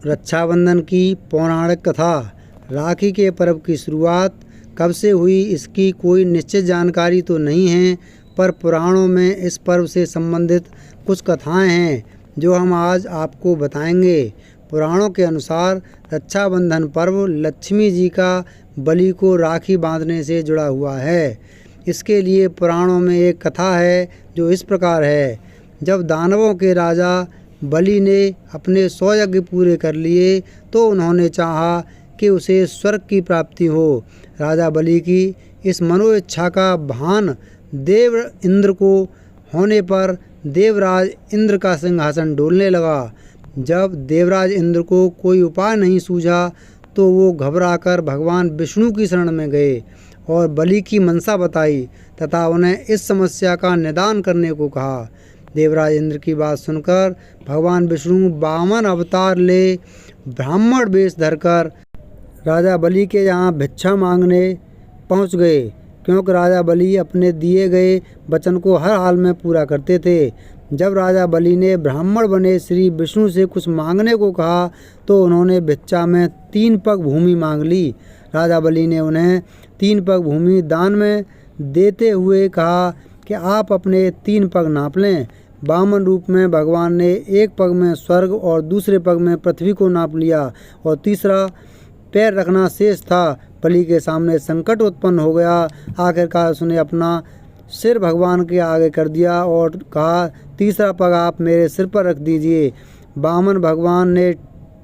रक्षाबंधन की पौराणिक कथा। राखी के पर्व की शुरुआत कब से हुई इसकी कोई निश्चित जानकारी तो नहीं है, पर पुराणों में इस पर्व से संबंधित कुछ कथाएं हैं जो हम आज आपको बताएंगे। पुराणों के अनुसार रक्षाबंधन पर्व लक्ष्मी जी का बलि को राखी बांधने से जुड़ा हुआ है। इसके लिए पुराणों में एक कथा है जो इस प्रकार है। जब दानवों के राजा बलि ने अपने 100 यज्ञ पूरे कर लिए तो उन्होंने चाहा कि उसे स्वर्ग की प्राप्ति हो। राजा बलि की इस मनोइच्छा का भान देव इंद्र को होने पर देवराज इंद्र का सिंहासन डोलने लगा। जब देवराज इंद्र को कोई उपाय नहीं सूझा तो वो घबराकर भगवान विष्णु की शरण में गए और बलि की मनसा बताई तथा उन्हें इस समस्या का निदान करने को कहा। देवराज इंद्र की बात सुनकर भगवान विष्णु 52 अवतार ले ब्राह्मण वेश धरकर राजा बलि के यहाँ भिक्षा मांगने पहुँच गए, क्योंकि राजा बलि अपने दिए गए वचन को हर हाल में पूरा करते थे। जब राजा बलि ने ब्राह्मण बने श्री विष्णु से कुछ मांगने को कहा तो उन्होंने भिक्षा में 3 पग भूमि मांग ली। राजा बलि ने उन्हें 3 पग भूमि दान में देते हुए कहा कि आप अपने 3 पग नाप लें। वामन रूप में भगवान ने एक पग में स्वर्ग और दूसरे पग में पृथ्वी को नाप लिया और तीसरा पैर रखना शेष था। बलि के सामने संकट उत्पन्न हो गया। आखिरकार उसने अपना सिर भगवान के आगे कर दिया और कहा, तीसरा पग आप मेरे सिर पर रख दीजिए। वामन भगवान ने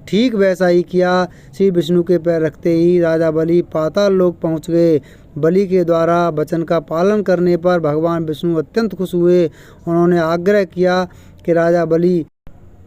ठीक वैसा ही किया। श्री विष्णु के पैर रखते ही राजा बलि पाताल लोक पहुँच गए। बलि के द्वारा वचन का पालन करने पर भगवान विष्णु अत्यंत खुश हुए। उन्होंने आग्रह किया कि राजा बलि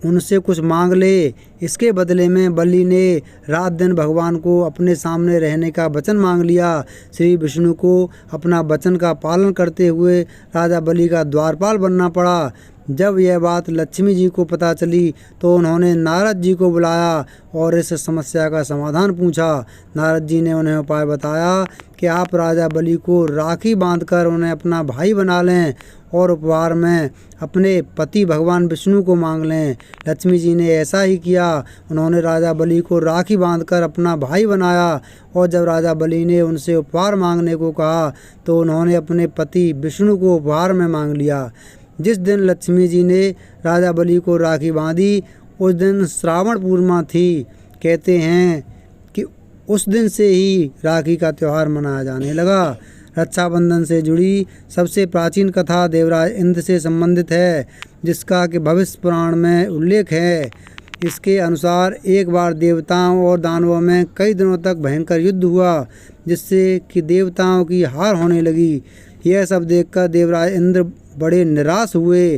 उनसे कुछ मांग ले। इसके बदले में बलि ने रात दिन भगवान को अपने सामने रहने का वचन मांग लिया। श्री विष्णु को अपना वचन का पालन करते हुए राजा बलि का द्वारपाल बनना पड़ा। जब यह बात लक्ष्मी जी को पता चली तो उन्होंने नारद जी को बुलाया और इस समस्या का समाधान पूछा। नारद जी ने उन्हें उपाय बताया कि आप राजा बलि को राखी बांधकर उन्हें अपना भाई बना लें और उपहार में अपने पति भगवान विष्णु को मांग लें। लक्ष्मी जी ने ऐसा ही किया। उन्होंने राजा बलि को राखी बांधकर अपना भाई बनाया और जब राजा बलि ने उनसे उपहार मांगने को कहा तो उन्होंने अपने पति विष्णु को उपहार में मांग लिया। जिस दिन लक्ष्मी जी ने राजा बलि को राखी बांधी उस दिन श्रावण पूर्णिमा थी। कहते हैं कि उस दिन से ही राखी का त्यौहार मनाया जाने लगा। रक्षाबंधन से जुड़ी सबसे प्राचीन कथा देवराज इंद्र से संबंधित है, जिसका कि भविष्य पुराण में उल्लेख है। इसके अनुसार एक बार देवताओं और दानवों में कई दिनों तक भयंकर युद्ध हुआ, जिससे कि देवताओं की हार होने लगी। यह सब देखकर देवराज इंद्र बड़े निराश हुए।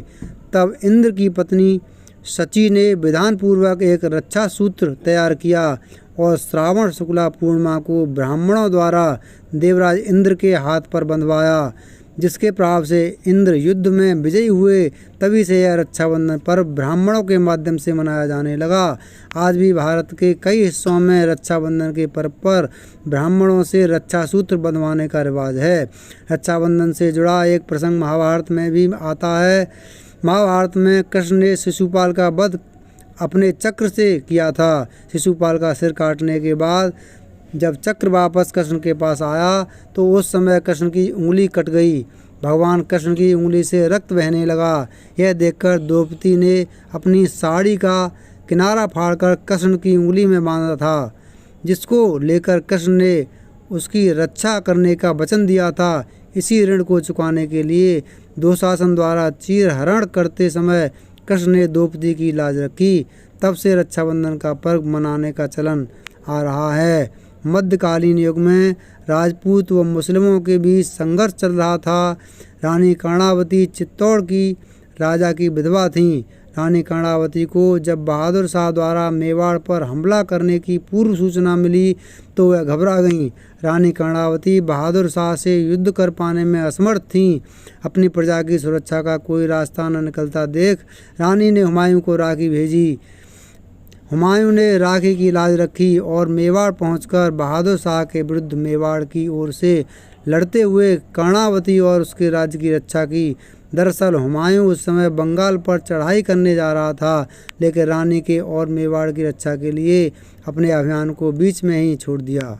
तब इंद्र की पत्नी शची ने विधानपूर्वक एक रक्षा सूत्र तैयार किया और श्रावण शुक्ला पूर्णिमा को ब्राह्मणों द्वारा देवराज इंद्र के हाथ पर बंधवाया, जिसके प्रभाव से इंद्र युद्ध में विजयी हुए। तभी से यह रक्षाबंधन पर्व ब्राह्मणों के माध्यम से मनाया जाने लगा। आज भी भारत के कई हिस्सों में रक्षाबंधन के पर्व पर ब्राह्मणों से रक्षा सूत्र बंधवाने का रिवाज है। रक्षाबंधन से जुड़ा एक प्रसंग महाभारत में भी आता है। महाभारत में कृष्ण ने शिशुपाल का वध अपने चक्र से किया था। शिशुपाल का सिर काटने के बाद जब चक्र वापस कृष्ण के पास आया तो उस समय कृष्ण की उंगली कट गई। भगवान कृष्ण की उंगली से रक्त बहने लगा। यह देखकर द्रौपदी ने अपनी साड़ी का किनारा फाड़कर कृष्ण की उंगली में बांधा था, जिसको लेकर कृष्ण ने उसकी रक्षा करने का वचन दिया था। इसी ऋण को चुकाने के लिए दुशासन द्वारा चीरहरण करते समय कृष्ण ने द्रौपदी की लाज रखी। तब से रक्षाबंधन का पर्व मनाने का चलन आ रहा है। मध्यकालीन युग में राजपूत व मुस्लिमों के बीच संघर्ष चल रहा था। रानी कर्णावती चित्तौड़ की राजा की विधवा थीं। रानी कर्णावती को जब बहादुर शाह द्वारा मेवाड़ पर हमला करने की पूर्व सूचना मिली तो वह घबरा गईं। रानी कर्णावती बहादुर शाह से युद्ध कर पाने में असमर्थ थीं। अपनी प्रजा की सुरक्षा का कोई रास्ता न निकलता देख रानी ने हुमायूं को राखी भेजी। हुमायूं ने राखी की लाज रखी और मेवाड़ पहुंचकर बहादुर शाह के विरुद्ध मेवाड़ की ओर से लड़ते हुए कर्णावती और उसके राज्य की रक्षा की। दरअसल हुमायूं उस समय बंगाल पर चढ़ाई करने जा रहा था, लेकिन रानी के और मेवाड़ की रक्षा के लिए अपने अभियान को बीच में ही छोड़ दिया।